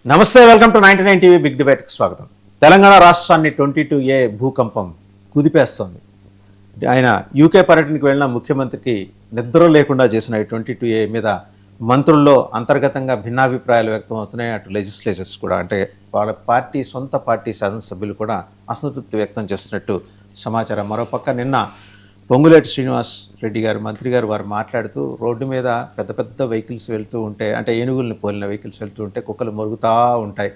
నమస్తే, welcome to 99 TV big డిబేట్కి స్వాగతం. తెలంగాణ రాష్ట్రాన్ని 22A భూకంపం కుదిపేస్తోంది. ఆయన యూకే పర్యటనకు వెళ్ళిన ముఖ్యమంత్రికి నిద్ర లేకుండా చేసిన 22A మీద మంత్రుల్లో అంతర్గతంగా భిన్నాభిప్రాయాలు వ్యక్తం అవుతున్నాయి. అటు లెజిస్లేచర్స్ కూడా, అంటే వాళ్ళ పార్టీ సొంత పార్టీ శాసనసభ్యులు కూడా అసంతృప్తి వ్యక్తం చేస్తున్నట్టు సమాచారం. మరోపక్క నిన్న పొంగులేటి శ్రీనివాస్ రెడ్డి గారు, మంత్రి గారు, వారు మాట్లాడుతూ రోడ్డు మీద పెద్ద పెద్ద వెహికల్స్ వెళ్తూ ఉంటే, అంటే ఏనుగుల్ని పోలిన వెహికల్స్ వెళ్తూ ఉంటే కుక్కలు మొరుగుతూ ఉంటాయి,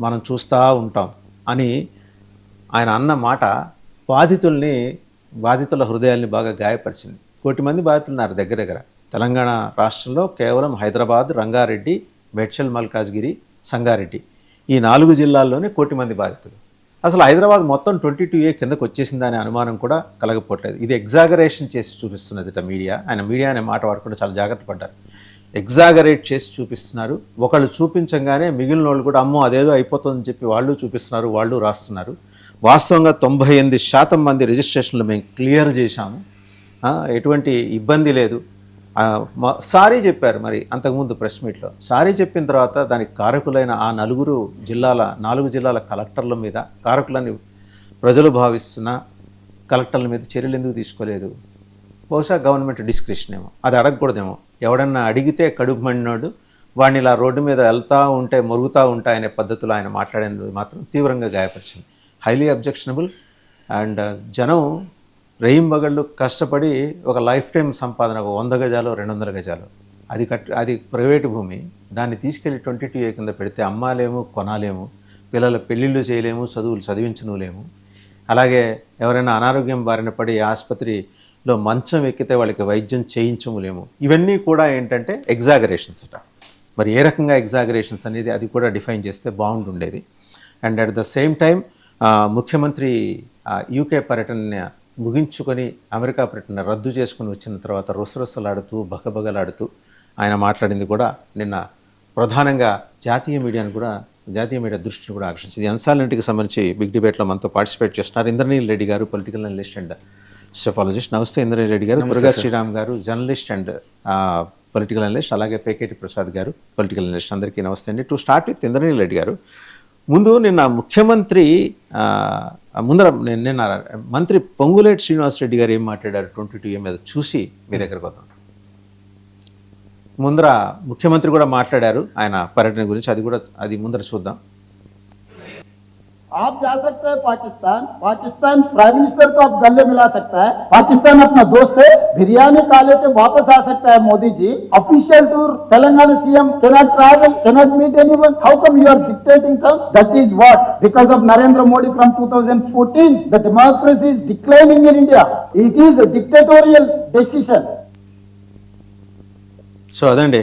మనం చూస్తూ ఉంటాం అని ఆయన అన్న మాట బాధితుల హృదయాల్ని బాగా గాయపరిచింది. 1 కోటి మంది బాధితులు ఉన్నారు దగ్గర. తెలంగాణ రాష్ట్రంలో కేవలం హైదరాబాద్, రంగారెడ్డి, మేడ్చల్, మల్కాజ్గిరి, సంగారెడ్డి ఈ 4 జిల్లాల్లోనే 1 కోటి మంది బాధితులు. అసలు హైదరాబాద్ మొత్తం 22A కిందకు వచ్చేసిందనే అనుమానం కూడా కలగపోవట్లేదు. ఇది ఎగ్జాగరేషన్ చేసి చూపిస్తున్నది మీడియా. ఆయన మీడియా అనే మాట వాడకుండా చాలా జాగ్రత్త పడ్డారు. ఎగ్జాగరేట్ చేసి చూపిస్తున్నారు. ఒకళ్ళు చూపించగానే మిగిలిన వాళ్ళు కూడా అమ్మో అదేదో అయిపోతుందని చెప్పి వాళ్ళు చూపిస్తున్నారు, వాళ్ళు రాస్తున్నారు. వాస్తవంగా 98% మంది రిజిస్ట్రేషన్లు మేము క్లియర్ చేశాము, ఎటువంటి ఇబ్బంది లేదు, సారీ చెప్పారు. మరి అంతకుముందు ప్రెస్ మీట్లో సారీ చెప్పిన తర్వాత దానికి కారకులైన ఆ 4 జిల్లాల కలెక్టర్ల మీద, కారకులని ప్రజలు భావిస్తున్న కలెక్టర్ల మీద చర్యలు ఎందుకు తీసుకోలేదు? బహుశా గవర్నమెంట్ డిస్క్రిప్షన్ ఏమో, అది అడగకూడదేమో. ఎవడన్నా అడిగితే కడుపు మండినోడు వాడిని ఇలా రోడ్డు మీద వెళ్తూ ఉంటే మొరుగుతూ ఉంటాయనే పద్ధతిలో ఆయన మాట్లాడేది మాత్రం తీవ్రంగా గాయపరిచింది. Highly objectionable. అండ్ జనం రెయింబగళ్ళు కష్టపడి ఒక లైఫ్ టైం సంపాదన, 100 గజాలు 200 గజాలు, అది ప్రైవేటు భూమి, దాన్ని తీసుకెళ్ళి 22A కింద పెడితే అమ్మాలేము, కొనాలేము, పిల్లల పెళ్ళిళ్ళు చేయలేము, చదువులు చదివించలేము. అలాగే ఎవరైనా అనారోగ్యం బారిన పడి ఆసుపత్రిలో మంచం ఎక్కితే వాళ్ళకి వైద్యం చేయించములేము. ఇవన్నీ కూడా ఏంటంటే ఎగ్జాగరేషన్స్ అట. మరి ఏ రకంగా ఎగ్జాగరేషన్స్ అనేది అది కూడా డిఫైన్ చేస్తే బాగుంటుండేది. And at the same time ముఖ్యమంత్రి యూకే పర్యటన ముగించుకొని అమెరికా పర్యటన రద్దు చేసుకుని వచ్చిన తర్వాత రుసరుసలాడుతూ బగబగలాడుతూ ఆయన మాట్లాడింది కూడా నిన్న ప్రధానంగా జాతీయ మీడియా దృష్టిని కూడా ఆకర్షించింది. ఈ అంశాలన్నింటికి సంబంధించి బిగ్ డిబేట్లో మనతో పార్టిసిపేట్ చేస్తున్నారు ఇంద్రనీల్ రెడ్డి గారు, పొలిటికల్ అనలిస్ట్ అండ్ సోషాలజిస్ట్. నమస్తే ఇంద్రనీల్ రెడ్డి గారు. దుర్గా శ్రీరామ్ గారు, జర్నలిస్ట్ అండ్ పొలిటికల్ అనలిస్ట్. అలాగే పేకేటి ప్రసాద్ గారు, పొలిటికల్ అనలిస్ట్. అందరికీ నమస్తే అండి. To start with Indraneel Reddy గారు, ముందు నిన్న మంత్రి పొంగులేటి శ్రీనివాస్ రెడ్డి గారు ఏం మాట్లాడారు 22A మీద చూసి మీ దగ్గరకు వద్దాం. ముందర ముఖ్యమంత్రి కూడా మాట్లాడారు ఆయన పర్యటన గురించి, అది ముందర చూద్దాం. आप जा सकते हैं पाकिस्तान प्राइम मिनिस्टर को आप गले मिला सकता है, पाकिस्तान अपना दोस्त है, बिरयानी खा लेते वापस आ सकता है Modi ji. Official tour Telangana CM cannot travel, cannot meet anyone. How come you are dictating terms? That is what, because of Narendra Modi from 2014 the democracy is declining in India. It is a dictatorial decision. So అదండి,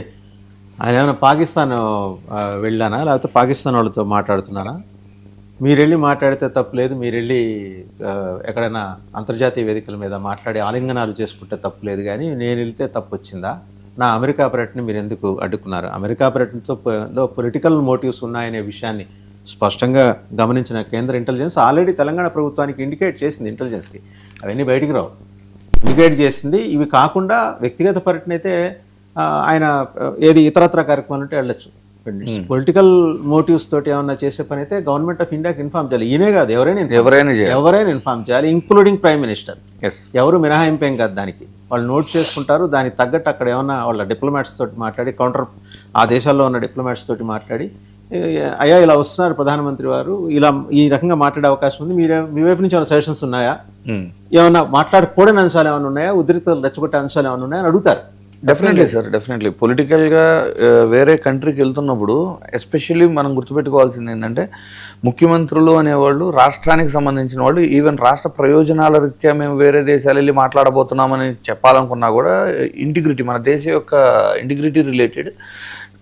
ఆయన ఏమైనా పాకిస్తాన్ వెళ్ళానా లేకపోతే పాకిస్తాన్ వాళ్ళతో మాట్లాడుతున్నారా? మీరెళ్ళి మాట్లాడితే తప్పులేదు, మీరెళ్ళి ఎక్కడైనా అంతర్జాతీయ వేదికల మీద మాట్లాడి ఆలింగనాలు చేసుకుంటే తప్పులేదు, కానీ నేను వెళ్తే తప్పు వచ్చిందా? నా అమెరికా పర్యటన మీరు ఎందుకు అడ్డుకున్నారు? అమెరికా పర్యటనలో పొలిటికల్ మోటివ్స్ ఉన్నాయనే విషయాన్ని స్పష్టంగా గమనించిన కేంద్ర ఇంటెలిజెన్స్ ఆల్రెడీ తెలంగాణ ప్రభుత్వానికి ఇండికేట్ చేసింది. ఇంటెలిజెన్స్కి అవన్నీ బయటికి రావు, ఇండికేట్ చేసింది. ఇవి కాకుండా వ్యక్తిగత పర్యటన అయితే ఆయన ఏది ఇతరత్ర కార్యక్రమాలు ఉంటే వెళ్ళొచ్చు. పొలిటికల్ మోటివ్స్ తోటి ఏమన్నా చేసే పని అయితే గవర్నమెంట్ ఆఫ్ ఇండియాకి ఇన్ఫార్మ్ చేయాలి. ఈయనే కాదు, ఎవరైనా ఇన్ఫార్మ్ చేయాలి, ఇంక్లూడింగ్ ప్రైమ్ మినిస్టర్. ఎవరు మినహాయింపు ఏం కాదు, దానికి వాళ్ళు నోట్ చేసుకుంటారు. దానికి తగ్గట్టు అక్కడ ఏమన్నా వాళ్ళ డిప్లొమాట్స్ తోటి మాట్లాడి, ఆ దేశాల్లో ఉన్న డిప్లొమాట్స్ తోటి మాట్లాడి, అయ్యా ఇలా వస్తున్నారు ప్రధానమంత్రి వారు, ఇలా ఈ రకంగా మాట్లాడే అవకాశం ఉంది, మీ వైపు నుంచి ఏమైనా సజెషన్స్ ఉన్నాయా, ఏమన్నా మాట్లాడకూడని అంశాలు ఏమైనా ఉన్నాయా, ఉద్రిక్తలు రెచ్చగొట్టే అంశాలు ఏమైనా ఉన్నాయా అని అడుగుతారు. Definitely sir, definitely. పొలిటికల్గా వేరే కంట్రీకి వెళ్తున్నప్పుడు ఎస్పెషల్లీ మనం గుర్తుపెట్టుకోవాల్సింది ఏంటంటే, ముఖ్యమంత్రులు అనేవాళ్ళు రాష్ట్రానికి సంబంధించిన వాళ్ళు, ఈవెన్ రాష్ట్ర ప్రయోజనాల రీత్యా మేము వేరే దేశాలు వెళ్ళి మాట్లాడబోతున్నామని చెప్పాలనుకున్నా కూడా ఇంటిగ్రిటీ, మన దేశం యొక్క ఇంటిగ్రిటీ రిలేటెడ్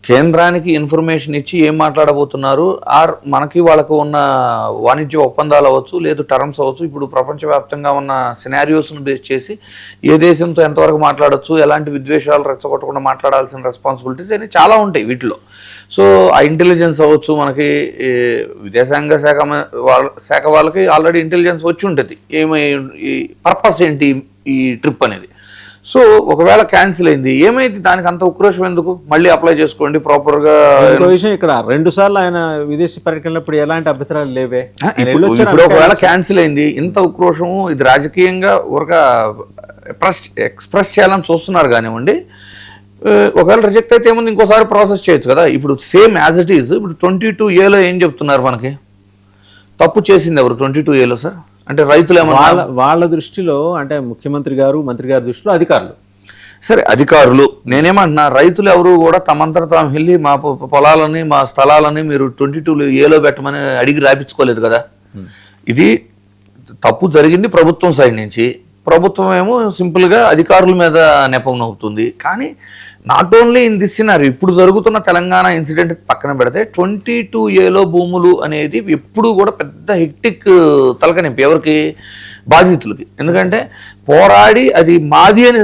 కేంద్రానికి ఇన్ఫర్మేషన్ ఇచ్చి ఏం మాట్లాడబోతున్నారు, ఆర్ మనకి వాళ్ళకు ఉన్న వాణిజ్య ఒప్పందాలు అవ్వచ్చు, లేదు టర్మ్స్ అవ్వచ్చు, ఇప్పుడు ప్రపంచవ్యాప్తంగా ఉన్న సినారియోస్ను బేస్ చేసి ఏ దేశంతో ఎంతవరకు మాట్లాడచ్చు, ఎలాంటి విద్వేషాలు రెచ్చగొట్టకుండా మాట్లాడాల్సిన రెస్పాన్సిబిలిటీస్ అని చాలా ఉంటాయి వీటిలో. సో ఆ ఇంటెలిజెన్స్ అవ్వచ్చు, మనకి విదేశాంగ శాఖ వాళ్ళకి ఆల్రెడీ ఇంటెలిజెన్స్ వచ్చి ఉంటుంది, ఈ పర్పస్ ఏంటి ఈ ట్రిప్ అనేది. సో ఒకవేళ క్యాన్సిల్ అయింది ఏమైంది, దానికి అంత ఉక్రోషం ఎందుకు? మళ్ళీ అప్లై చేసుకోండి ప్రాపర్గా. ఇంకో విషయం, ఇక్కడ 2 సార్లు ఆయన విదేశీ పర్యటనప్పుడు ఎలాంటి అభ్యంతరాలు లేవే. ఇప్పుడు ఒకవేళ క్యాన్సిల్ అయింది, ఇంత ఉక్రోషము ఇది రాజకీయంగా ఒక ఎక్స్ప్రెస్ చేయాలని చూస్తున్నారు కానివ్వండి. ఒకవేళ రిజెక్ట్ అయితే ఏముంది, ఇంకోసారి ప్రాసెస్ చేయొచ్చు కదా. ఇప్పుడు సేమ్ యాజ్ ఇట్ ఈజ్ ఇప్పుడు 22A ఏం చెప్తున్నారు మనకి? తప్పు చేసింది ఎవరు 22A సార్? అంటే రైతులు ఏమన్నా వాళ్ళ దృష్టిలో, అంటే ముఖ్యమంత్రి గారు మంత్రి గారి దృష్టిలో అధికారులు. సరే అధికారులు, నేనేమంటున్నా రైతులు ఎవరు కూడా తమంతట తాము వెళ్ళి మా పొలాలని మా స్థలాలని మీరు 22A పెట్టమని అడిగి రాపించుకోలేదు కదా. ఇది తప్పు జరిగింది ప్రభుత్వం సైడ్ నుంచి. ప్రభుత్వం ఏమో సింపుల్గా అధికారుల మీద నెపం అవుతుంది. కానీ not only in this scenario, ఇప్పుడు జరుగుతున్న తెలంగాణ ఇన్సిడెంట్ పక్కన పెడితే 22A భూములు అనేది ఎప్పుడు కూడా పెద్ద హెక్టిక్ తలకనింపు ఎవరికి? బాధితులకి. ఎందుకంటే పోరాడి అది మాది అని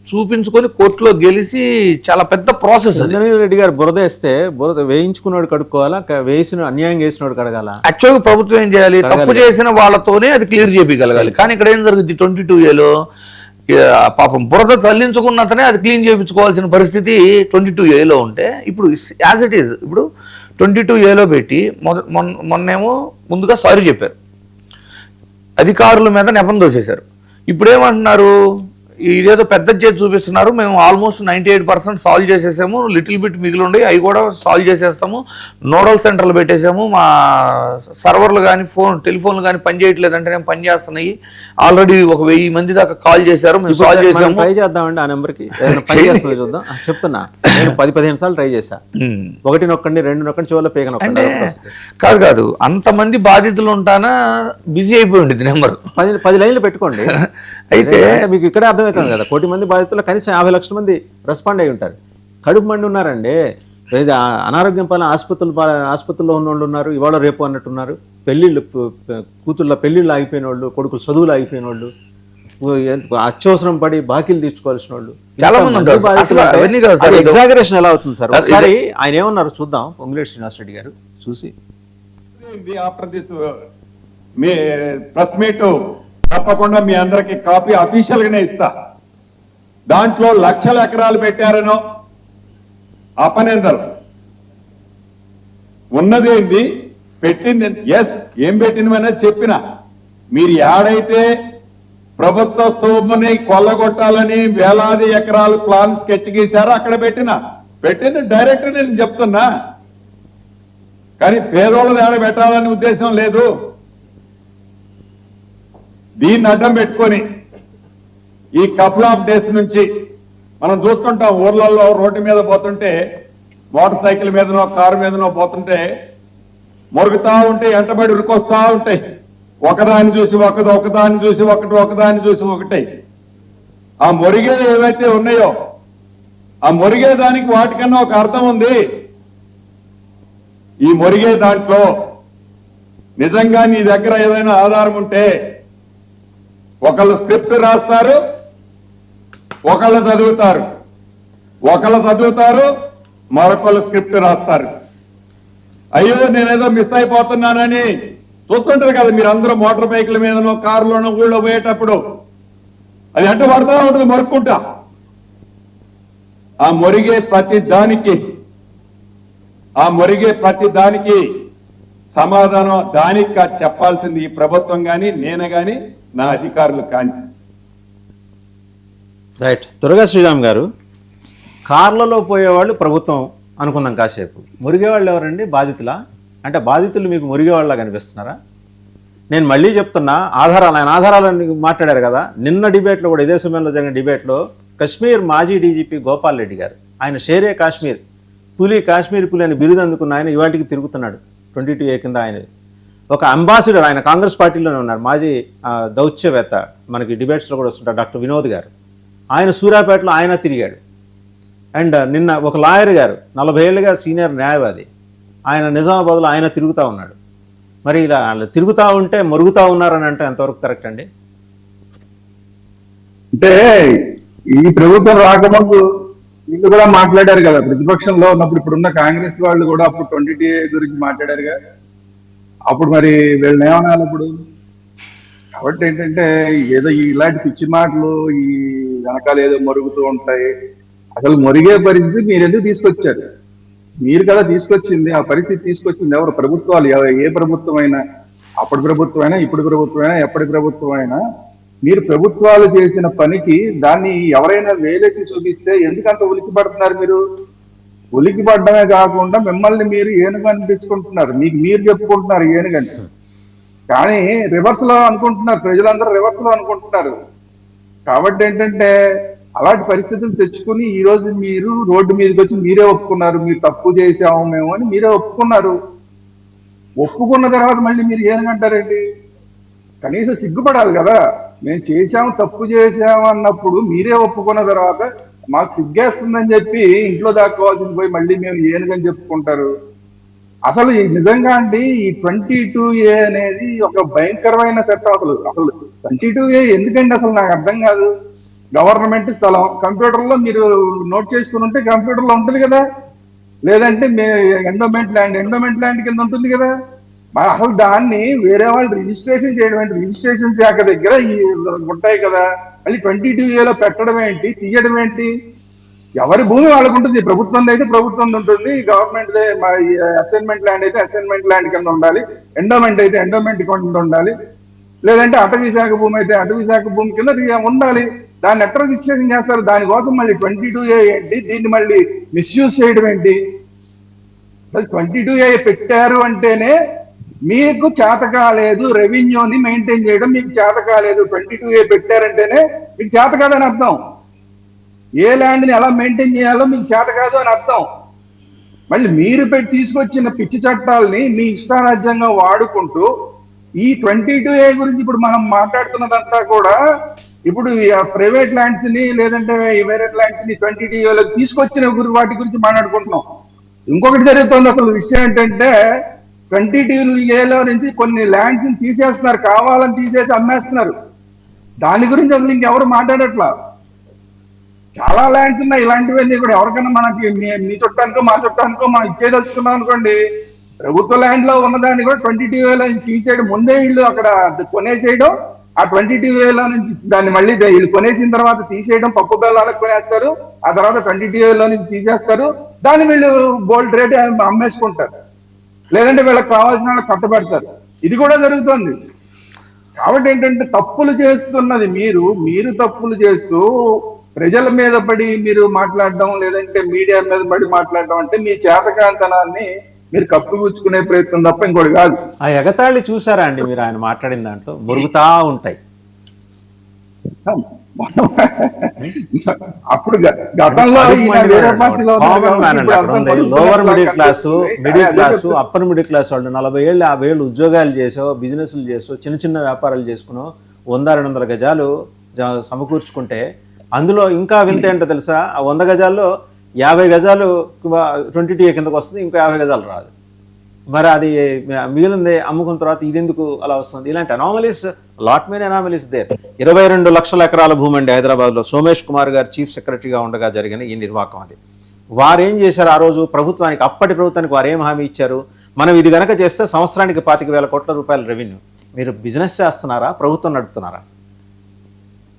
చూపించుకొని కోర్టులో గెలిచి చాలా పెద్ద ప్రాసెస్. రెడ్డి గారు బురద వేస్తే బురద వేయించుకున్నాడు కడుక్కోవాలా, వేసిన అన్యాయం చేసినాడు కడగాల? యాక్చువల్గా ప్రభుత్వం ఏం చేయాలి? తప్పు చేసిన వాళ్ళతోనే అది క్లియర్ చేయగలగాలి. కానీ ఇక్కడ ఏం జరుగుతుంది 22A పాపం బురద చల్లించుకున్నంతనే అది క్లీన్ చేయించుకోవాల్సిన పరిస్థితి 22A ఉంటే, ఇప్పుడు యాజ్ ఇట్ ఈజ్ ఇప్పుడు 22A పెట్టి మొన్నేమో ముందుగా సారీ చెప్పారు, అధికారుల మీద నెపం దోసేశారు. ఇప్పుడేమంటున్నారు, ఇదేదో పెద్ద చేతి చూపిస్తున్నారు, మేము ఆల్మోస్ట్ 98% సాల్వ్ చేసేసాము, లిటిల్ బిట్ మిగిలి ఉండి అవి కూడా సాల్వ్ చేసేస్తాము, నోడల్ సెంటర్లు పెట్టేసాము, మా సర్వర్లు కానీ టెలిఫోన్లు కానీ పని చేయట్లేదంటే నేను పని చేస్తున్నాయి, ఆల్రెడీ 1000 మంది దాకా కాల్ చేశారు, మేము సాల్వ్ చేసాము. ట్రై చేద్దామండి ఆ నెంబర్కి, పని చేస్తుంది చూద్దాం. చెప్తున్నా, నేను 10-15 సార్లు ట్రై చేశా. 1 నొక్కండి 2 నొక్కండి చివరిలో పేగ నొక్కండి. కాదు అంతమంది బాధితులు ఉంటానా బిజీ అయిపోయి ఉండేది నెంబర్. 10 లైన్లు పెట్టుకోండి. అయితే మీకు ఇక్కడే అర్థమవుతుంది కదా, 1 కోటి మంది బాధితులు కనీసం 50 లక్షల మంది రెస్పాండ్ అయి ఉంటారు. కడుపు మండి ఉన్నారండి, అనారోగ్యం పాలన ఆసుపత్రుల్లో ఉన్న వాళ్ళు ఉన్నారు, ఇవాళ రేపు అన్నట్టున్నారు. పెళ్ళిళ్ళు, కూతుళ్ళ పెళ్ళిళ్ళు ఆగిపోయిన వాళ్ళు, కొడుకులు చదువులు ఆగిపోయిన వాళ్ళు, అత్యవసరం పడి బాకీలు తీర్చుకోవాల్సిన వాళ్ళు చాలా మంది ఉంటారు. ఎగ్జాగరేషన్ ఎలా అవుతుంది సార్? ఒకసారి ఆయన ఏమన్నారు చూద్దాం. పొంగులేటి శ్రీనివాస్ రెడ్డి గారు చూసి, after this me press meet తప్పకుండా మీ అందరికి కాపీ అఫీషియల్ గానే ఇస్తా. దాంట్లో లక్షల ఎకరాలు పెట్టారనో అపనిందలు ఉన్నదేంది పెట్టింది, ఎస్ ఏం పెట్టినమనేది చెప్పిన. మీరు ఏడైతే ప్రభుత్వ స్థూముని కొల్లగొట్టాలని వేలాది ఎకరాలు ప్లాన్ స్కెచ్ గీశారో అక్కడ పెట్టింది డైరెక్ట్ నేను చెప్తున్నా. కానీ పేదోళ్ళది ఏడ పెట్టాలనే ఉద్దేశం లేదు. దీన్ని అడ్డం పెట్టుకొని ఈ కపుల్ ఆఫ్ డేస్ నుంచి మనం చూస్తుంటాం, ఊర్లలో రోడ్డు మీద పోతుంటే, మోటార్ సైకిల్ మీదనో కారు మీదనో పోతుంటే మొరుగుతా ఉంటే ఎంటబడి ఉరికొస్తా ఉంటాయి. ఒకదాన్ని చూసి ఒకదాన్ని చూసి ఒకదాన్ని చూసి ఒకటి. ఆ మొరిగే ఏవైతే ఉన్నాయో ఆ మొరిగే దానికి వాటికన్నా ఒక అర్థం ఉంది. ఈ మొరిగే దాంట్లో నిజంగా నీ దగ్గర ఏదైనా ఆధారం ఉంటే ఒకళ్ళు స్క్రిప్ట్ రాస్తారు, ఒకళ్ళు చదువుతారు, మరొకళ్ళు స్క్రిప్ట్ రాస్తారు. అయ్యో నేనేదో మిస్ అయిపోతున్నానని చూస్తుంటారు కదా మీరు అందరూ, మోటార్ బైకుల మీదనో కారులోనో ఊళ్ళో పోయేటప్పుడు అది అంటూ పడతా ఉంటుంది మరుక్కుంటా. ఆ మొరిగే ప్రతి దానికి సమాధానం దానికి చెప్పాల్సింది ఈ ప్రభుత్వం కానీ నేను కానీ నా అధికారులు కానీ. రైట్. త్వరగా శ్రీరామ్ గారు, కార్లలో పోయేవాళ్ళు ప్రభుత్వం అనుకుందాం కాసేపు, మురిగేవాళ్ళు ఎవరండి? బాధితులా? అంటే బాధితులు మీకు మురిగేవాళ్ళ కనిపిస్తున్నారా? నేను మళ్ళీ చెప్తున్నా, ఆయన ఆధారాలని మాట్లాడారు కదా నిన్న డిబేట్లో కూడా, ఇదే సమయంలో జరిగిన డిబేట్లో కశ్మీర్ మాజీ డీజీపీ గోపాల్ రెడ్డి గారు, ఆయన షేరే కాశ్మీర్ కాశ్మీర్ పులి అని బిరుదు అందుకున్న ఆయన ఇవాటికి తిరుగుతున్నాడు 22A కింద. ఆయన ఒక అంబాసిడర్, ఆయన కాంగ్రెస్ పార్టీలోనే ఉన్నారు, మాజీ దౌత్యవేత్త, మనకి డిబేట్స్లో కూడా వస్తుంటారు డాక్టర్ వినోద్ గారు. ఆయన సూర్యాపేటలో ఆయన తిరిగాడు. అండ్ నిన్న ఒక లాయర్ గారు 40 ఏళ్ళుగా సీనియర్ న్యాయవాది, ఆయన నిజామాబాద్లో ఆయన తిరుగుతూ ఉన్నాడు. మరి ఇలా తిరుగుతూ ఉంటే మొరుగుతూ ఉన్నారని అంటే ఎంతవరకు కరెక్ట్ అండి? అంటే ఈ ప్రభుత్వం రాకముందు వీళ్ళు కూడా మాట్లాడారు కదా, ప్రతిపక్షంలో ఉన్నప్పుడు. ఇప్పుడున్న కాంగ్రెస్ వాళ్ళు కూడా అప్పుడు 22A గురించి మాట్లాడారుగా. అప్పుడు మరి వీళ్ళని ఏమనాలి ఇప్పుడు? కాబట్టి ఏంటంటే ఏదో ఇలాంటి పిచ్చి మాటలు, ఈ వెనకాల ఏదో మరుగుతూ ఉంటాయి. అసలు మురిగే పరిస్థితి మీరు ఎందుకు తీసుకొచ్చారు? మీరు కదా తీసుకొచ్చింది. ఆ పరిస్థితి తీసుకొచ్చింది ఎవరు? ప్రభుత్వాలు. ఏ ప్రభుత్వం అయినా, అప్పటి ప్రభుత్వం అయినా, ఇప్పుడు ప్రభుత్వం అయినా, ఎప్పటి ప్రభుత్వం అయినా, మీరు ప్రభుత్వాలు చేసిన పనికి దాన్ని ఎవరైనా వేలెత్తి చూపిస్తే ఎందుకంత ఉలికి పడుతున్నారు? మీరు ఉలికి పడడమే కాకుండా మిమ్మల్ని మీరు ఏనుగు అనిపించుకుంటున్నారు. మీకు మీరు చెప్పుకుంటున్నారు ఏనుగని, కానీ రివర్స్ లో అనుకుంటున్నారు. ప్రజలందరూ రివర్స్ లో అనుకుంటున్నారు. కాబట్టి ఏంటంటే అలాంటి పరిస్థితులు తెచ్చుకుని ఈ రోజు మీరు రోడ్డు మీదకి వచ్చి మీరే ఒప్పుకున్నారు, మీరు తప్పు చేసాము మేము అని మీరే ఒప్పుకున్నారు. ఒప్పుకున్న తర్వాత మళ్ళీ మీరు ఏనుగంటారేంటి? కనీసం సిగ్గుపడాలి కదా. మేము చేశాము, తప్పు చేశాము అన్నప్పుడు మీరే ఒప్పుకున్న తర్వాత మాకు సిగ్గేస్తుందని చెప్పి ఇంట్లో దాక్కోవాల్సింది పోయి మళ్ళీ మేము ఏనుగని చెప్పుకుంటారు. అసలు నిజంగా అండి ఈ 22A అనేది ఒక భయంకరమైన చట్టం. అసలు 22A ఎందుకండి అసలు నాకు అర్థం కాదు. గవర్నమెంట్ స్థలం కంప్యూటర్లో మీరు నోట్ చేసుకుని ఉంటే కంప్యూటర్లో ఉంటుంది కదా, లేదంటే ఎండోమెంట్ ల్యాండ్ కింద ఉంటుంది కదా. అసలు దాన్ని వేరే వాళ్ళు రిజిస్ట్రేషన్ చేయడం ఏంటి? రిజిస్ట్రేషన్ శాఖ దగ్గర ఉంటాయి కదా. మళ్ళీ 22Aలో పెట్టడం ఏంటి, తీయడం ఏంటి? ఎవరి భూమి వాళ్ళకు ఉంటుంది. ప్రభుత్వం అయితే ప్రభుత్వం ఉంటుంది, గవర్నమెంట్ అసైన్మెంట్ ల్యాండ్ అయితే అసైన్మెంట్ ల్యాండ్ కింద ఉండాలి, ఎండోమెంట్ అయితే ఎండోమెంట్ కింద ఉండాలి, లేదంటే అటవీ శాఖ భూమి అయితే అటవీ శాఖ భూమి కింద ఉండాలి. దాన్ని ఎట్లా రిజిస్ట్రేషన్ చేస్తారు? దానికోసం మళ్ళీ 22A ఏంటి? దీన్ని మళ్ళీ మిస్యూజ్ చేయడం ఏంటి? అసలు 22A పెట్టారు అంటేనే మీకు చేత కాలేదు, రెవెన్యూని మెయింటైన్ చేయడం మీకు చేత కాలేదు. 22A పెట్టారంటేనే మీకు చేత కాదని అర్థం. ఏ ల్యాండ్ ని ఎలా మెయింటైన్ చేయాలో మీకు చేత కాదు అని అర్థం. మళ్ళీ మీరు తీసుకొచ్చిన పిచ్చి చట్టాలని మీ ఇష్టారాజ్యంగా వాడుకుంటూ ఈ 22A గురించి ఇప్పుడు మనం మాట్లాడుతున్నదంతా కూడా ఇప్పుడు ప్రైవేట్ ల్యాండ్స్ ని లేదంటే వేరే ల్యాండ్స్ ని 22Aలో తీసుకొచ్చిన వాటి గురించి మాట్లాడుకుంటున్నాం. ఇంకొకటి జరుగుతుంది. అసలు విషయం ఏంటంటే 22Aలో నుంచి కొన్ని ల్యాండ్స్ ని తీసేస్తున్నారు, కావాలని తీసేసి అమ్మేస్తున్నారు. దాని గురించి అసలు ఇంకెవరు మాట్లాడట్లా. చాలా ల్యాండ్స్ ఉన్నాయి ఇలాంటివన్నీ కూడా. ఎవరికైనా మనకి మీ చుట్టానికో మా చుట్టానికో మనం ఇచ్చేదలుచుకున్నాం అనుకోండి, ప్రభుత్వ ల్యాండ్ లో ఉన్నదాన్ని కూడా 22Aలో తీసేయడం, ముందే వీళ్ళు అక్కడ కొనేసేయడం, ఆ 22Aలో నుంచి దాన్ని మళ్ళీ వీళ్ళు కొనేసిన తర్వాత తీసేయడం, పప్పు బెల్లాలకు కొనేస్తారు, ఆ తర్వాత 22Aలో నుంచి తీసేస్తారు, దాన్ని వీళ్ళు గోల్డ్ రేట్ అమ్మేసుకుంటారు, లేదంటే వీళ్ళకి కావాల్సిన వాళ్ళకి కట్టబెడతారు. ఇది కూడా జరుగుతుంది. కాబట్టి ఏంటంటే తప్పులు చేస్తున్నది మీరు తప్పులు చేస్తూ ప్రజల మీద పడి మీరు మాట్లాడడం, లేదంటే మీడియా మీద పడి మాట్లాడడం అంటే మీ చేతకాంతనాన్ని మీరు కప్పిపుచ్చుకునే ప్రయత్నం తప్ప ఇంకోటి కాదు. ఆ ఎగతాళి చూసారా అండి మీరు? ఆయన మాట్లాడిన దాంట్లో మురుగుతా ఉంటాయి. అప్పుడు గతంలో lower middle class upper middle class వాళ్ళు 40 ఏళ్ళు 50 ఏళ్ళు ఉద్యోగాలు చేసో, బిజినెస్లు చేసో, చిన్న చిన్న వ్యాపారాలు చేసుకునో 100-200 గజాలు సమకూర్చుకుంటే అందులో ఇంకా వింత ఏంటో తెలుసా? ఆ 100 గజాల్లో 50 గజాలు 22A కిందకు వస్తుంది, ఇంకా 50 గజాలు రాదు. మరి అది మిగిలింది అమ్ముకున్న తర్వాత ఇది ఎందుకు అలా వస్తుంది? ఇలాంటి anomalies, lot many anomalies there. 22 లక్షల ఎకరాల భూమి అండి హైదరాబాద్లో. సోమేష్ కుమార్ గారు చీఫ్ సెక్రటరీగా ఉండగా జరిగిన ఈ నిర్వాకం అది. వారు ఏం చేశారు ఆ రోజు? ప్రభుత్వానికి, అప్పటి ప్రభుత్వానికి వారు ఏం హామీ ఇచ్చారు? మనం ఇది గనక చేస్తే సంవత్సరానికి 25,000 కోట్ల రూపాయల రెవెన్యూ. మీరు బిజినెస్ చేస్తున్నారా, ప్రభుత్వం నడుపుతున్నారా?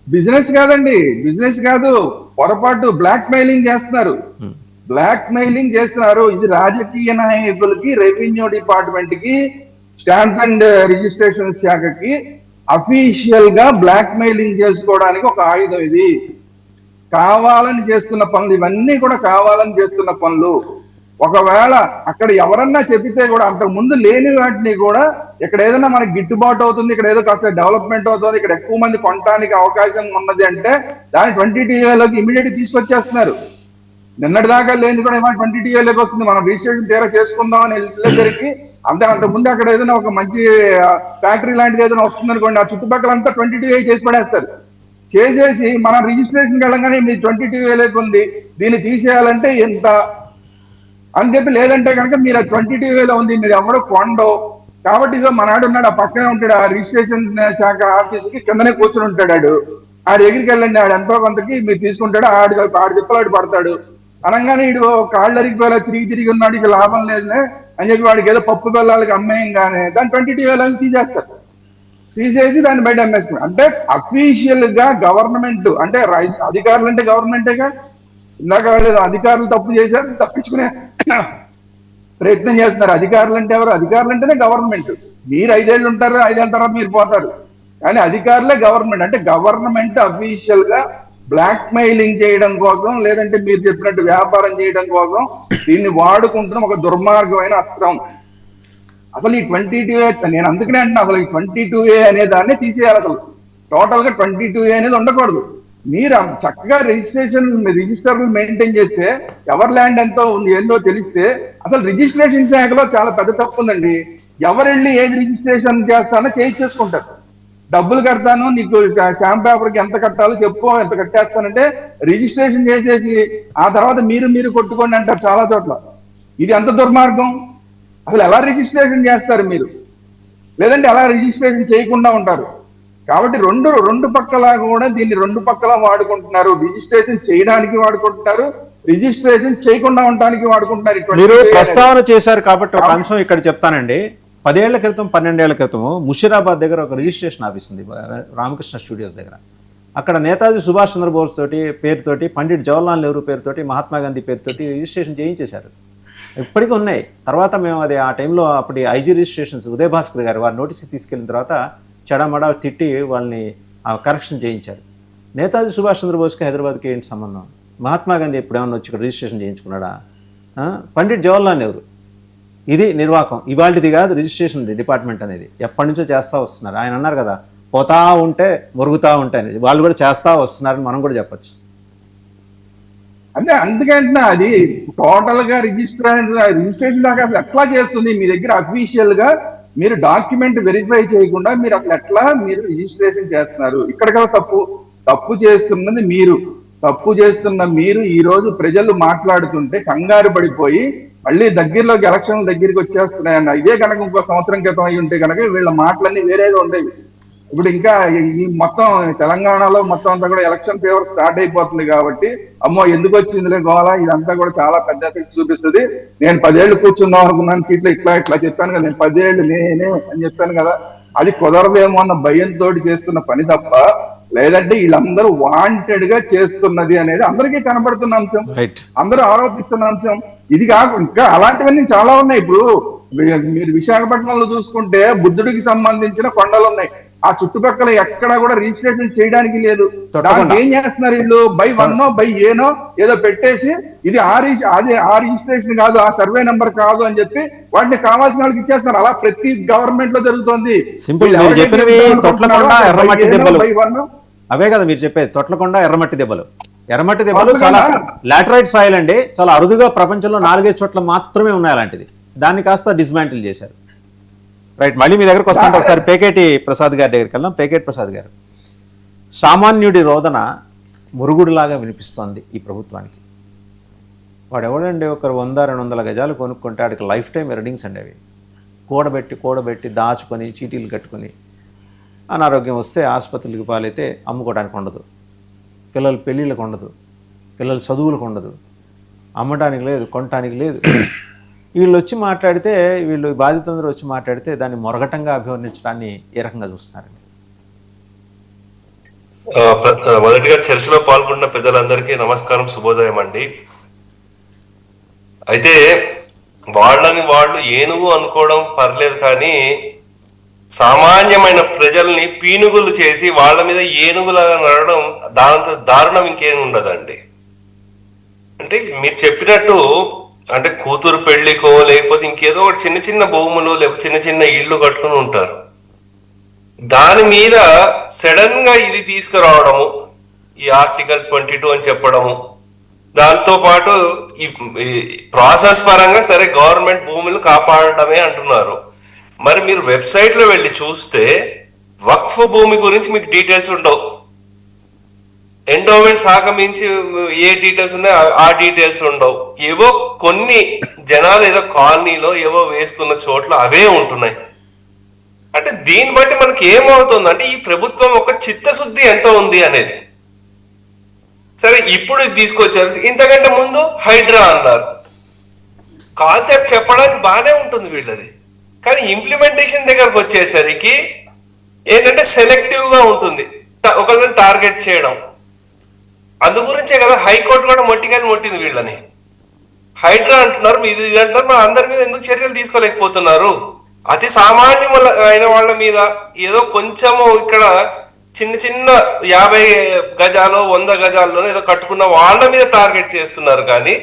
బిజినెస్ కాదండి, బిజినెస్ కాదు, పొరపాటు బ్లాక్ మెయిలింగ్ చేస్తున్నారు. ఇది రాజకీయ నాయకులకి, రెవెన్యూ డిపార్ట్మెంట్ కి, స్టాంప్స్ అండ్ రిజిస్ట్రేషన్ శాఖకి అఫీషియల్ గా బ్లాక్ మెయిలింగ్ చేసుకోవడానికి ఒక ఆయుధం. ఇది కావాలని చేస్తున్న పనులు, ఇవన్నీ కూడా కావాలని చేస్తున్న పనులు. ఒకవేళ అక్కడ ఎవరన్నా చెప్పితే కూడా అంతకు ముందు లేని వాటిని కూడా ఇక్కడ ఏదైనా మనకి గిట్టుబాటు అవుతుంది, ఇక్కడ ఏదో కాస్త డెవలప్మెంట్ అవుతుంది, ఇక్కడ ఎక్కువ మంది కొనడానికి అవకాశం ఉన్నది అంటే దాన్ని 22Aలోకి ఇమీడియట్ తీసుకొచ్చేస్తున్నారు. నిన్నటి దాకా లేని కూడా 22Aలోకి వస్తుంది. మనం రిజిస్ట్రేషన్ తీరా చేసుకుందాం అని వెళ్ళేసరికి అంతకుముందు అక్కడ ఏదైనా ఒక మంచి ఫ్యాక్టరీ లాంటిది ఏదైనా వస్తుంది అనుకోండి, ఆ చుట్టుపక్కలంతా 22A చేసి పడేస్తారు. చేసేసి మనం రిజిస్ట్రేషన్కి వెళ్ళగానే మీ 22Aలోకి ఉంది, దీన్ని తీసేయాలంటే ఎంత అని చెప్పి, లేదంటే కనుక మీరు 22Aలో ఉంది, మీరు ఎవడో కొండో కాబట్టి ఇదో మనాడు ఉన్నాడు, ఆ పక్కనే ఉంటాడు, ఆ రిజిస్ట్రేషన్ శాఖ ఆఫీస్కి కిందనే కూర్చొని ఉంటాడు. ఆడు ఎగిరికి వెళ్ళండి, ఆడు ఎంతో కొంతకి మీరు తీసుకుంటాడు, ఆడు తిప్పలాడు పడతాడు. అనగానే ఇడు కాళ్ళు అరిగిపోయేలా తిరిగి ఉన్నాడు, ఇక లాభం లేదులే అని చెప్పి వాడికి ఏదో పప్పు బెల్లాలకి అమ్మేయంగానే దాన్ని 22Aలో తీసేస్తారు. తీసేసి దాన్ని బయట అమ్మేసుకున్నారు. అంటే అఫీషియల్ గా గవర్నమెంట్ అంటే అధికారులు అంటే గవర్నమెంటేగా. ఇందాక అధికారులు తప్పు చేశారు, తప్పించుకునే ప్రయత్నం చేస్తున్నారు. అధికారులు అంటే ఎవరు? అధికారులు అంటేనే గవర్నమెంట్. మీరు 5 ఏళ్ళు ఉంటారు, 5 ఏళ్ళ తర్వాత మీరు పోతారు. కానీ అధికారులే గవర్నమెంట్. అంటే గవర్నమెంట్ అఫీషియల్ గా బ్లాక్ మెయిలింగ్ చేయడం కోసం, లేదంటే మీరు చెప్పినట్టు వ్యాపారం చేయడం కోసం దీన్ని వాడుకుంటున్న ఒక దుర్మార్గమైన అస్త్రం. అసలు ఈ 22A, నేను అందుకనే అంటున్నా, అసలు ఈ 22A అనే దాన్ని తీసేయాలి. అసలు టోటల్ గా 22A అనేది ఉండకూడదు. మీరు చక్కగా రిజిస్టర్లు మెయింటైన్ చేస్తే ఎవరి ల్యాండ్ ఎంతో ఉంది ఏందో తెలిస్తే, అసలు రిజిస్ట్రేషన్ శాఖలో చాలా పెద్ద తప్పు ఉందండి. ఎవరెళ్ళి ఏది రిజిస్ట్రేషన్ చేస్తానో చేయించేసుకుంటారు. డబ్బులు కడతాను, నీకు స్టాంప్ పేపర్కి ఎంత కట్టాలో చెప్పు, ఎంత కట్టేస్తానంటే రిజిస్ట్రేషన్ చేసేసి ఆ తర్వాత మీరు కొట్టుకోండి అంటారు చాలా చోట్ల. ఇది ఎంత దుర్మార్గం! అసలు ఎలా రిజిస్ట్రేషన్ చేస్తారు మీరు? లేదంటే ఎలా రిజిస్ట్రేషన్ చేయకుండా ఉంటారు? కాబట్టి రెండు పక్కలా కూడా దీన్ని 2 పక్కలా వాడుకుంటున్నారు. రిజిస్ట్రేషన్ చేయడానికి వాడుకుంటున్నారు, రిజిస్ట్రేషన్ చేయకుండా ఉండడానికి వాడుకుంటున్నారు. మీరు ప్రస్తావన చేశారు కాబట్టి ఒక అంశం ఇక్కడ చెప్తానండి. 10 ఏళ్ల క్రితం 12 ఏళ్ల క్రితం ముషీరాబాద్ దగ్గర ఒక రిజిస్ట్రేషన్ ఆఫీస్ ఉంది, రామకృష్ణ స్టూడియోస్ దగ్గర. అక్కడ నేతాజీ సుభాష్ చంద్రబోస్ తోటి పేరుతోటి, పండిట్ జవహర్లాల్ నెహ్రూ పేరుతోటి, మహాత్మా గాంధీ పేరుతోటి రిజిస్ట్రేషన్ చేయించేశారు. ఇప్పటికీ ఉన్నాయి. తర్వాత మేము అది ఆ టైంలో అప్పటి ఐజీ రిజిస్ట్రేషన్స్ ఉదయ్ భాస్కర్ గారు వారి నోటీస్కి తీసుకెళ్ళిన తర్వాత చెడమడ తిట్టి వాళ్ళని కరెక్షన్ చేయించారు. నేతాజీ సుభాష్ చంద్రబోస్కి హైదరాబాద్కి ఏంటి సంబంధం? మహాత్మా గాంధీ ఎప్పుడేమన్నా వచ్చి ఇక్కడ రిజిస్ట్రేషన్ చేయించుకున్నాడా? పండిట్ జవహర్లాల్ నెహ్రూ. ఇది నిర్వాహకం, ఇవాళది కాదు రిజిస్ట్రేషన్ డిపార్ట్మెంట్ అనేది, ఎప్పటి నుంచో చేస్తూ వస్తున్నారు. ఆయన అన్నారు కదా, పోతా ఉంటే మురుగుతూ ఉంటాయని, వాళ్ళు కూడా చేస్తూ వస్తున్నారని మనం కూడా చెప్పచ్చు. అంటే అందుకంటే అది టోటల్ గా రిజిస్ట్రేషన్ దాకా అసలు ఎట్లా చేస్తుంది? మీ దగ్గర అఫీషియల్ గా మీరు డాక్యుమెంట్ వెరిఫై చేయకుండా మీరు అసలు ఎట్లా మీరు రిజిస్ట్రేషన్ చేస్తున్నారు? ఇక్కడ కదా తప్పు చేస్తున్నది మీరు. తప్పు చేస్తున్న మీరు ఈ రోజు ప్రజలు మాట్లాడుతుంటే కంగారు పడిపోయి మళ్ళీ దగ్గరలోకి ఎలక్షన్ల దగ్గరికి వచ్చేస్తున్నాయన్న. ఇదే కనుక ఇంకో సంవత్సరం క్రితం అయి ఉంటే కనుక వీళ్ళ మాటలన్నీ వేరేగా ఉండేవి. ఇప్పుడు ఇంకా ఈ మొత్తం తెలంగాణలో మొత్తం అంతా కూడా ఎలక్షన్ ఫేవర్ స్టార్ట్ అయిపోతుంది కాబట్టి, అమ్మో ఎందుకు వచ్చిందిలే గోళ, ఇదంతా కూడా చాలా పెద్ద ఎఫెక్ట్ చూపిస్తుంది. నేను 10 ఏళ్ళు కూర్చుందాం అనుకున్నాను సీట్లు, ఇట్లా చెప్పాను కదా, నేను 10 ఏళ్ళు నేనే అని చెప్పాను కదా, అది కుదరదేమో అన్న భయంతో చేస్తున్న పని తప్ప, లేదంటే వీళ్ళందరూ వాంటెడ్ గా చేస్తున్నది అనేది అందరికీ కనబడుతున్న అంశం, అందరూ ఆరోపిస్తున్న అంశం. ఇది కాకుండా ఇంకా అలాంటివన్నీ చాలా ఉన్నాయి. ఇప్పుడు మీరు విశాఖపట్నంలో చూసుకుంటే బుద్ధుడికి సంబంధించిన కొండలు ఉన్నాయి. ఆ చుట్టుపక్కల ఎక్కడా కూడా రిజిస్ట్రేషన్ చేయడానికి లేదు. దానికి ఏం చేస్తున్నారు వీళ్ళు? బై 1 బై ఏనో ఏదో పెట్టేసి ఇది ఆ రిజిస్ట్రేషన్ కాదు, ఆ సర్వే నెంబర్ కాదు అని చెప్పి వాటిని కావాల్సిన వాళ్ళకి ఇచ్చేస్తున్నారు. అలా ప్రతి గవర్నమెంట్ లో జరుగుతోంది. అవే కదా మీరు చెప్పేది, తొట్లకొండ ఎర్రమట్టి దెబ్బలు. ఎర్రమట్టి దెబ్బలు చాలా లాటరైట్ సాయిల్ అండి, చాలా అరుదుగా ప్రపంచంలో 4-5 చోట్ల మాత్రమే ఉన్నాయి అలాంటిది. దాన్ని కాస్త డిస్మాంటిల్ చేశారు. రైట్, మళ్ళీ మీ దగ్గరకు వస్తాను. ఒకసారి పేకేటి ప్రసాద్ గారి దగ్గరికి వెళ్దాం. పేకేటి ప్రసాద్ గారు, సామాన్యుడి రోదన మురుగుడులాగా వినిపిస్తోంది ఈ ప్రభుత్వానికి. వాడు ఎవడండి ఒకరు 100-200 గజాలు కొనుక్కుంటే వాడికి లైఫ్ టైం ఎర్నింగ్స్ అండి. అవి కూడబెట్టి దాచుకొని చీటీలు కట్టుకొని అనారోగ్యం వస్తే ఆసుపత్రులకు పాలైతే అమ్ముకోవడానికి ఉండదు, పిల్లల పెళ్ళిళ్ళకు ఉండదు, పిల్లల చదువులకు ఉండదు, అమ్మడానికి లేదు, కొనడానికి లేదు. వీళ్ళు వచ్చి మాట్లాడితే, వీళ్ళు బాధితులందరూ వచ్చి మాట్లాడితే దాన్ని మొరగటంగా అభివర్ణించడాన్ని ఏ రకంగా చూస్తున్నారండి? మొదటిగా చర్చలో పాల్గొన్న పెద్దలందరికీ నమస్కారం, శుభోదయం అండి. అయితే వాళ్ళని వాళ్ళు ఏనుగు అనుకోవడం పర్లేదు, కానీ సామాన్యమైన ప్రజల్ని పీనుగులు చేసి వాళ్ళ మీద ఏనుగులాగా నడవడం దాంతో దారుణం ఇంకేం ఉండదండి. అంటే మీరు చెప్పినట్టు, అంటే కూతురు పెళ్లికో లేకపోతే ఇంకేదో ఒకటి చిన్న చిన్న భూములు లేకపోతే చిన్న చిన్న ఇళ్ళు కట్టుకుని ఉంటారు. దాని మీద సడన్ గా ఇది తీసుకురావడము, ఈ ఆర్టికల్ 22 అని చెప్పడము, దాంతో పాటు ఈ ప్రాసెస్ పరంగా సరే గవర్నమెంట్ భూములు కాపాడటమే అంటున్నారు. మరి మీరు వెబ్సైట్ లో వెళ్ళి చూస్తే వక్ఫ్ భూమి గురించి మీకు డీటెయిల్స్ ఉండవు. ఎండోమెంట్ శాఖ మించి ఏ డీటెయిల్స్ ఉన్నాయో ఆ డీటెయిల్స్ ఉండవు. ఏవో కొన్ని జనాలు ఏదో కాలనీలో ఏవో వేసుకున్న చోట్ల అవే ఉంటున్నాయి. అంటే దీన్ని బట్టి మనకి ఏమవుతుంది అంటే ఈ ప్రభుత్వం ఒక చిత్తశుద్ధి ఎంత ఉంది అనేది. సరే ఇప్పుడు ఇది తీసుకొచ్చారు, ఇంతకంటే ముందు హైడ్రా అన్నారు. కాన్సెప్ట్ చెప్పడానికి బాగానే ఉంటుంది వీళ్ళది, కానీ ఇంప్లిమెంటేషన్ దగ్గరకు వచ్చేసరికి ఏంటంటే సెలెక్టివ్ గా ఉంటుంది, ఒకళ్ళని టార్గెట్ చేయడం. అందు గురించే కదా హైకోర్టు కూడా మొట్టింది వీళ్ళని. హైడ్రా అంటున్నారు, ఇది అంటున్నారు, మన అందరి మీద ఎందుకు చర్యలు తీసుకోలేకపోతున్నారు? అతి సామాన్యముల అయిన వాళ్ళ మీద ఏదో కొంచెము ఇక్కడ చిన్న చిన్న 50 గజాలు 100 గజాల్లో ఏదో కట్టుకున్న వాళ్ళ మీద టార్గెట్ చేస్తున్నారు, కానీ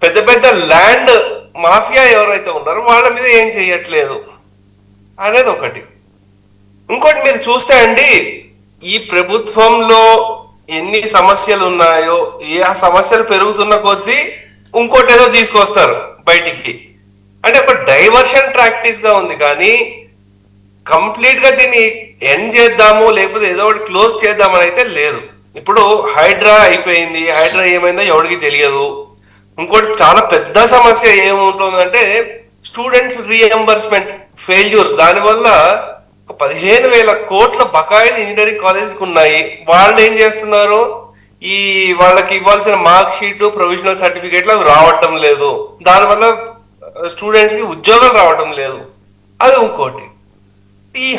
పెద్ద పెద్ద ల్యాండ్ మాఫియా ఎవరైతే ఉన్నారో వాళ్ళ మీద ఏం చేయట్లేదు అనేది ఒకటి. ఇంకోటి మీరు చూస్తే అండి, ఈ ప్రభుత్వంలో ఎన్ని సమస్యలు ఉన్నాయో ఆ సమస్యలు పెరుగుతున్న కొద్దీ ఇంకోటి ఏదో తీసుకొస్తారు బయటికి. అంటే ఒక డైవర్షన్ ప్రాక్టీస్ గా ఉంది, కానీ కంప్లీట్ గా దీన్ని ఎండ్ చేద్దాము లేకపోతే ఏదో ఒకటి క్లోజ్ చేద్దామని అయితే లేదు. ఇప్పుడు హైడ్రా అయిపోయింది, హైడ్రా ఏమైందో ఎవరికి తెలియదు. ఇంకోటి చాలా పెద్ద సమస్య ఏముంటుందంటే స్టూడెంట్స్ రీఎంబర్స్మెంట్ ఫెయిల్యూర్. దానివల్ల 15,000 కోట్ల బకాయిలు ఇంజనీరింగ్ కాలేజీకి ఉన్నాయి. వాళ్ళు ఏం చేస్తున్నారు, ఈ వాళ్ళకి ఇవ్వాల్సిన మార్క్ షీట్, ప్రొవిజనల్ సర్టిఫికేట్లు అవి రావటం లేదు. దానివల్ల స్టూడెంట్స్ కి ఉద్యోగాలు రావటం లేదు. అది ఇంకోటి. ఈ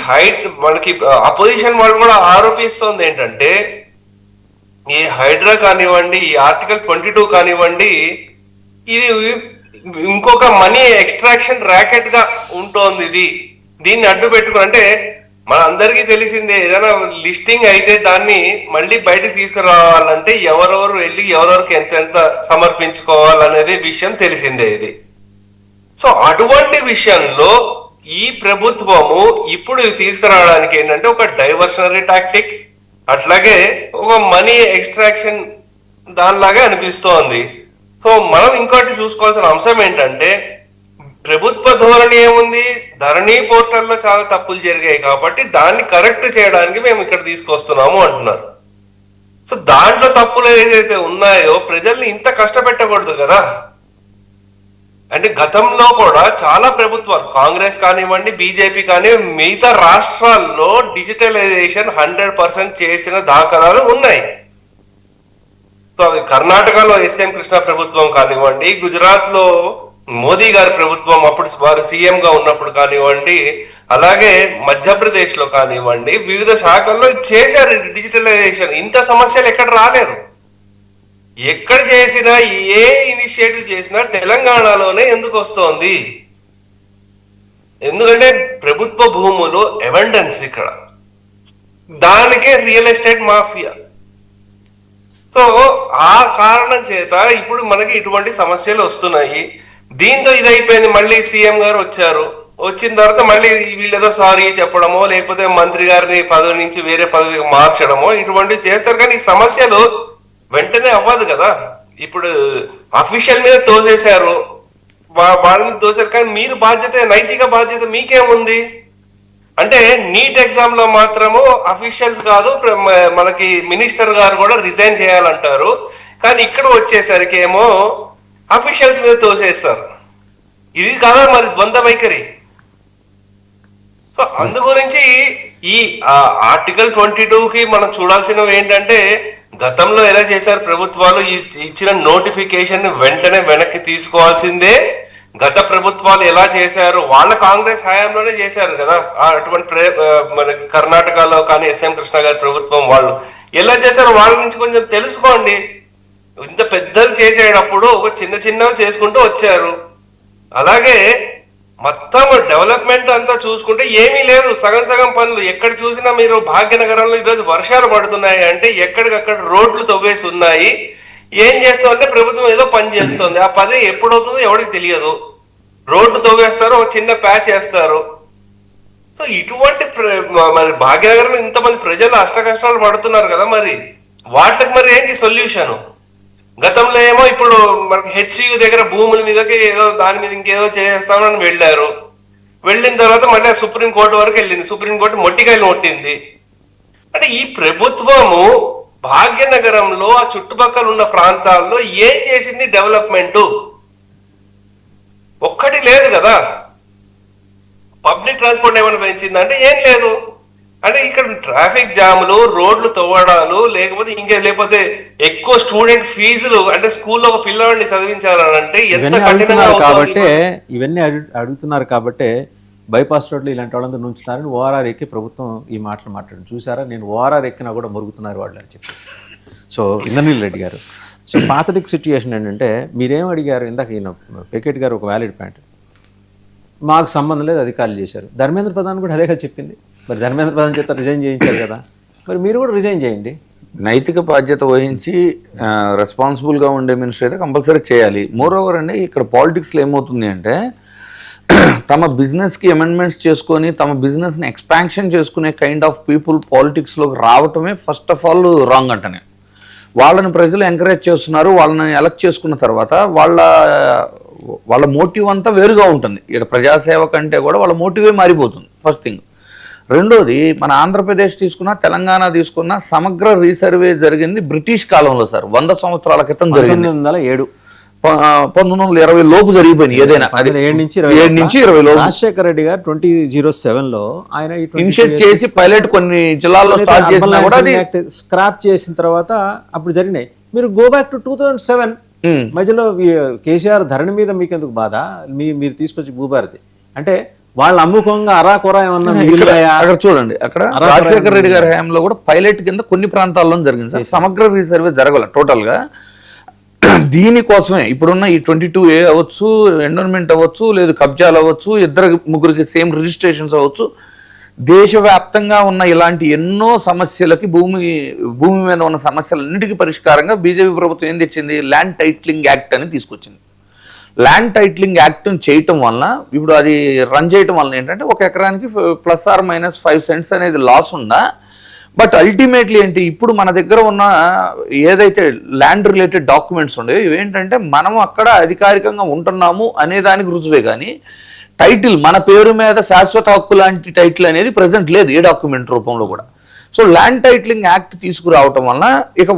మనకి అపోజిషన్ వాళ్ళు కూడా ఆరోపిస్తోంది ఏంటంటే, ఈ హైడ్రా కానివ్వండి, ఈ ఆర్టికల్ 22 కానివ్వండి, ఇది ఇంకొక మనీ ఎక్స్ట్రాక్షన్ ర్యాకెట్ గా ఉంటోంది. దీన్ని అడ్డు పెట్టుకుని, అంటే మన అందరికీ తెలిసిందే, ఏదైనా లిస్టింగ్ అయితే దాన్ని మళ్ళీ బయటకు తీసుకురావాలంటే ఎవరెవరు వెళ్ళి ఎవరెవరికి ఎంతెంత సమర్పించుకోవాలనేది విషయం తెలిసిందే ఇది. సో అటువంటి విషయంలో ఈ ప్రభుత్వము ఇప్పుడు తీసుకురావడానికి ఏంటంటే ఒక డైవర్షనరీ టాక్టిక్, అట్లాగే ఒక మనీ ఎక్స్ట్రాక్షన్ దానిలాగా అనిపిస్తోంది. సో మనం ఇంకోటి చూసుకోవాల్సిన అంశం ఏంటంటే, ప్రభుత్వ ధోరణి ఏముంది, ధరణి పోర్టల్లో చాలా తప్పులు జరిగాయి కాబట్టి దాన్ని కరెక్ట్ చేయడానికి మేము ఇక్కడ తీసుకొస్తున్నాము అంటున్నారు. సో దాంట్లో తప్పులు ఏదైతే ఉన్నాయో ప్రజల్ని ఇంత కష్టపెట్టకూడదు కదా. అంటే గతంలో కూడా చాలా ప్రభుత్వాలు, కాంగ్రెస్ కానివ్వండి, బీజేపీ కానివ్వండి, మిగతా రాష్ట్రాల్లో డిజిటలైజేషన్ 100% చేసిన దాఖలాలు ఉన్నాయి. సో అది కర్ణాటకలో ఎస్ఎం కృష్ణ ప్రభుత్వం కానివ్వండి, గుజరాత్ లో మోదీ గారి ప్రభుత్వం అప్పుడు వారు సీఎం గా ఉన్నప్పుడు కానివ్వండి, అలాగే మధ్యప్రదేశ్ లో కానివ్వండి, వివిధ శాఖల్లో చేశారు డిజిటలైజేషన్. ఇంత సమస్యలు ఎక్కడ రాలేదు. ఎక్కడ చేసినా, ఏ ఇనిషియేటివ్ చేసినా తెలంగాణలోనే ఎందుకు వస్తోంది? ఎందుకంటే ప్రభుత్వ భూములు ఎవిడెన్స్ ఇక్కడ, దానికే రియల్ ఎస్టేట్ మాఫియా. సో ఆ కారణం చేత ఇప్పుడు మనకి ఇటువంటి సమస్యలు వస్తున్నాయి. దీంతో ఇదైపోయింది. మళ్ళీ సీఎం గారు వచ్చారు, వచ్చిన తర్వాత మళ్ళీ వీళ్ళేదో సారీ చెప్పడమో లేకపోతే మంత్రి గారిని పదవి నుంచి వేరే పదవికి మార్చడమో ఇటువంటివి చేస్తారు, కానీ ఈ సమస్యలు వెంటనే అవ్వదు కదా. ఇప్పుడు అఫీషియల్ మీద తోసేశారు, వాళ్ళ మీద తోసారు, కానీ మీరు బాధ్యత, నైతిక బాధ్యత మీకేముంది? అంటే నీట్ ఎగ్జామ్ లో మాత్రము అఫీషియల్స్ కాదు, మనకి మినిస్టర్ గారు కూడా రిజైన్ చేయాలంటారు, కానీ ఇక్కడ వచ్చేసరికి ఏమో అఫీషియల్స్ మీద తోసేస్తారు. ఇది కాదా మరి ద్వంద్వ వైఖరి? సో అందు గురించి ఈ ఆర్టికల్ 22కి మనం చూడాల్సినవి ఏంటంటే, గతంలో ఎలా చేశారు ప్రభుత్వాలు, ఇచ్చిన నోటిఫికేషన్ వెంటనే వెనక్కి తీసుకోవాల్సిందే. గత ప్రభుత్వాలు ఎలా చేశారు, వాళ్ళ కాంగ్రెస్ హయాంలోనే చేశారు కదా. అటువంటి మనకి కర్ణాటకలో కానీ ఎస్ఎం కృష్ణ గారి ప్రభుత్వం వాళ్ళు ఎలా చేశారు, వాళ్ళ నుంచి కొంచెం తెలుసుకోండి. ఇంత పెద్దలు చేసేటప్పుడు ఒక చిన్నవి చేసుకుంటూ వచ్చారు. అలాగే మొత్తం డెవలప్మెంట్ అంతా చూసుకుంటే ఏమీ లేదు, సగం పనులు. ఎక్కడ చూసినా మీరు భాగ్యనగరంలో ఈరోజు వర్షాలు పడుతున్నాయి అంటే ఎక్కడికక్కడ రోడ్లు తవ్వేసి ఉన్నాయి. ఏం చేస్తుందంటే ప్రభుత్వం ఏదో పని చేస్తుంది, ఆ పని ఎప్పుడవుతుందో ఎవరికి తెలియదు. రోడ్డు తవ్వేస్తారు, ఒక చిన్న ప్యాచ్ వేస్తారు. సో ఇటువంటి మరి భాగ్యనగరంలో ఇంతమంది ప్రజలు అష్ట కష్టాలు పడుతున్నారు కదా, మరి వాటికి మరి ఏంటి సొల్యూషన్? గతంలో ఏమో ఇప్పుడు మనకి హెచ్యు దగ్గర భూముల మీదకి ఏదో దాని మీద ఇంకేదో చేస్తామని వెళ్ళారు. వెళ్ళిన తర్వాత మళ్ళీ సుప్రీంకోర్టు వరకు వెళ్ళింది, సుప్రీంకోర్టు మొట్టికాయలు కొట్టింది. అంటే ఈ ప్రభుత్వము భాగ్యనగరంలో ఆ చుట్టుపక్కల ఉన్న ప్రాంతాల్లో ఏం చేసింది? డెవలప్మెంట్ ఒక్కటి లేదు కదా. పబ్లిక్ ట్రాన్స్పోర్ట్ ఏమైనా పెంచిందంటే ఏం లేదు. అంటే ఇక్కడ ట్రాఫిక్ జాములు, రోడ్లు తవ్వడాలు, లేకపోతే ఎక్కువ స్టూడెంట్ ఫీజులు. అంటే స్కూల్లో ఒక పిల్లవాడిని చదివించాలంటే ఎంత కఠినంగా కాబట్టి ఇవన్నీ అడుగుతున్నారు కాబట్టి బైపాస్ రోడ్లు ఇలాంటి వాళ్ళందరూ నుంచున్నారని ఓఆర్ఆర్ ఎక్కి ప్రభుత్వం ఈ మాటలు మాట్లాడి చూసారా, నేను ఓఆర్ఆర్ ఎక్కినా కూడా మురుగుతున్నారు వాళ్ళు అని చెప్పేసి. సో ఇంద్రనీల్ రెడ్డి గారు, సో పాథటిక్ సిచ్యుయేషన్ ఏంటంటే మీరేం అడిగారు ఇందాక, ఈయన పెకెట్ గారు ఒక వ్యాలిడ్ పాయింట్, మాకు సంబంధం లేదు అధికారులు చేశారు. ధర్మేంద్ర ప్రధాన్ కూడా అదేగా చెప్పింది. మరి ధర్మేంద్ర ప్రధాన్ చేత రిజైన్ చేయించారు కదా, మరి మీరు కూడా రిజైన్ చేయండి. నైతిక బాధ్యత వహించి రెస్పాన్సిబుల్గా ఉండే మినిస్టర్ అయితే కంపల్సరీ చేయాలి. మోర్ ఓవర్ అండి, ఇక్కడ పాలిటిక్స్లో ఏమవుతుంది అంటే తమ బిజినెస్కి అమెండ్మెంట్స్ చేసుకొని తమ బిజినెస్ని ఎక్స్పాన్షన్ చేసుకునే కైండ్ ఆఫ్ పీపుల్ పాలిటిక్స్లోకి రావటమే ఫస్ట్ ఆఫ్ ఆల్ రాంగ్ అంటనే. వాళ్ళని ప్రజలు ఎంకరేజ్ చేస్తున్నారు, వాళ్ళని ఎలక్ట్ చేసుకున్న తర్వాత వాళ్ళ మోటివ్ అంతా వేరుగా ఉంటుంది. ఇక్కడ ప్రజాసేవ కంటే కూడా వాళ్ళ మోటివే మారిపోతుంది ఫస్ట్ థింగ్. రెండోది, మన ఆంధ్రప్రదేశ్ తీసుకున్నా తెలంగాణ తీసుకున్నా సమగ్ర రీసర్వే జరిగింది బ్రిటిష్ కాలంలో సార్, 100 సంవత్సరాల క్రితం జరిగింది. 1907 1920 లోపు జరిగిపోయింది ఏదైనా, అది 7 నుంచి 20 లోపు. రాజశేఖర రెడ్డి గారు 2007లో ఆయన ఇనిషియేట్ చేసి పైలట్ కొన్ని జిల్లాల్లో స్టార్ట్ చేసినా కూడా అది స్క్రాప్ చేసిన తర్వాత అప్పుడు జరిగినాయి. మీరు గో బ్యాక్ టు 2007 మధ్యలో కేసీఆర్ ధరణి మీద మీకు ఎందుకు బాధ, మీరు తీసుకొచ్చి భూభారతి అంటే వాళ్ళ అమ్ముకంగా అరాకొరా ఏమన్నా మిగిలినాయా? అక్కడ చూడండి, అక్కడ రాజశేఖర రెడ్డి గారి హయాంలో కూడా పైలట్ కింద కొన్ని ప్రాంతాల్లో జరిగింది సార్, సమగ్ర రీసర్వే జరగల టోటల్ గా. దీనికోసమే ఇప్పుడున్న ఈ 22A అవ్వచ్చు, ఎండోన్మెంట్ అవ్వచ్చు, లేదు కబ్జాలు అవ్వచ్చు, 2-3కి సేమ్ రిజిస్ట్రేషన్స్ అవ్వచ్చు, దేశవ్యాప్తంగా ఉన్న ఇలాంటి ఎన్నో సమస్యలకి భూమి మీద ఉన్న సమస్యలన్నిటికీ పరిష్కారంగా బీజేపీ ప్రభుత్వం ఏం తెచ్చింది, ల్యాండ్ టైటిలింగ్ యాక్ట్ అని తీసుకొచ్చింది. ల్యాండ్ టైటిలింగ్ యాక్ట్ని చేయటం వలన, ఇప్పుడు అది రన్ చేయటం వలన ఏంటంటే 1 ఎకరానికి ±5 సెంట్స్ అనేది లాస్ ఉందా, బట్ అల్టిమేట్లీ ఏంటి, ఇప్పుడు మన దగ్గర ఉన్న ఏదైతే ల్యాండ్ రిలేటెడ్ డాక్యుమెంట్స్ ఉండేవి ఇవేంటంటే మనం అక్కడ అధికారికంగా ఉంటున్నాము అనే దానికి రుజువే కానీ టైటిల్ మన పేరు మీద శాశ్వత హక్కు లాంటి టైటిల్ అనేది ప్రజెంట్ లేదు ఏ డాక్యుమెంట్ రూపంలో కూడా. సో ల్యాండ్ టైటిలింగ్ యాక్ట్ తీసుకురావటం వలన ఇక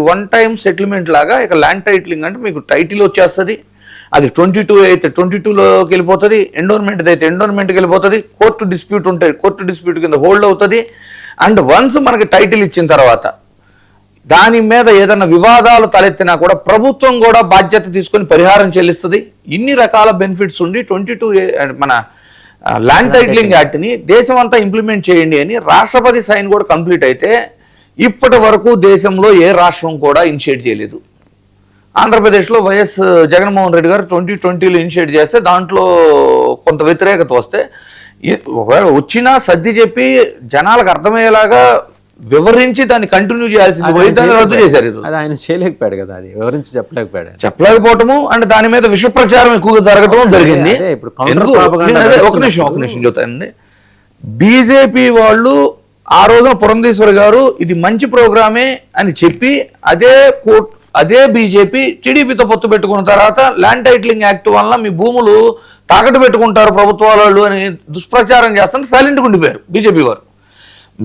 వన్ టైం సెటిల్మెంట్ లాగా ఇక ల్యాండ్ టైటిలింగ్ అంటే మీకు టైటిల్ వచ్చేస్తుంది, అది 22 అయితే 22లోకి వెళ్ళిపోతుంది, ఎండోన్మెంట్ అయితే ఎండోన్మెంట్కి వెళ్ళిపోతుంది, కోర్టు డిస్ప్యూట్ ఉంటుంది కోర్టు డిస్ప్యూట్ కింద హోల్డ్ అవుతుంది. అండ్ వన్స్ మనకి టైటిల్ ఇచ్చిన తర్వాత దాని మీద ఏదైనా వివాదాలు తలెత్తినా కూడా ప్రభుత్వం కూడా బాధ్యత తీసుకొని పరిహారం చెల్లిస్తుంది. ఇన్ని రకాల బెనిఫిట్స్ ఉండి 22A మన ల్యాండ్ టైటిలింగ్ యాక్ట్ని దేశం అంతా ఇంప్లిమెంట్ చేయండి అని రాష్ట్రపతి సైన్ కూడా కంప్లీట్ అయితే ఇప్పటి వరకు దేశంలో ఏ రాష్ట్రం కూడా ఇనిషియేట్ చేయలేదు. ఆంధ్రప్రదేశ్లో వైఎస్ జగన్మోహన్ రెడ్డి గారు 2020లో ఇనిషియేట్ చేస్తే దాంట్లో కొంత వ్యతిరేకత వస్తే ఒకవేళ వచ్చినా సర్ది చెప్పి జనాలకు అర్థమయ్యేలాగా వివరించి దాన్ని కంటిన్యూ చేయాల్సింది పోయి దాన్ని రద్దు చేశారు. అది ఆయన చేయలేకపోయాడు కదా, అది వివరించి చెప్పలేకపోవటము అంటే దాని మీద విష ప్రచారం ఎక్కువగా జరగటం జరిగింది. ఒక నిమిషం చెప్తానండి. బీజేపీ వాళ్ళు ఆ రోజున పురంధేశ్వరి గారు ఇది మంచి ప్రోగ్రామే అని చెప్పి అదే బీజేపీ టీడీపీతో పొత్తు పెట్టుకున్న తర్వాత ల్యాండ్ టైటిలింగ్ యాక్ట్ వల్ల మీ భూములు తాకట్టు పెట్టుకుంటారు ప్రభుత్వాలు అని దుష్ప్రచారం చేస్తుంటే సైలెంట్గా ఉండిపోయారు బీజేపీ వారు.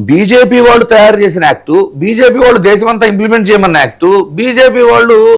బీజేపీ వాళ్ళు తయారు చేసిన యాక్టు, బీజేపీ వాళ్ళు దేశమంతా ఇంప్లిమెంట్ చేయమన్న యాక్టు, బీజేపీ వాళ్ళు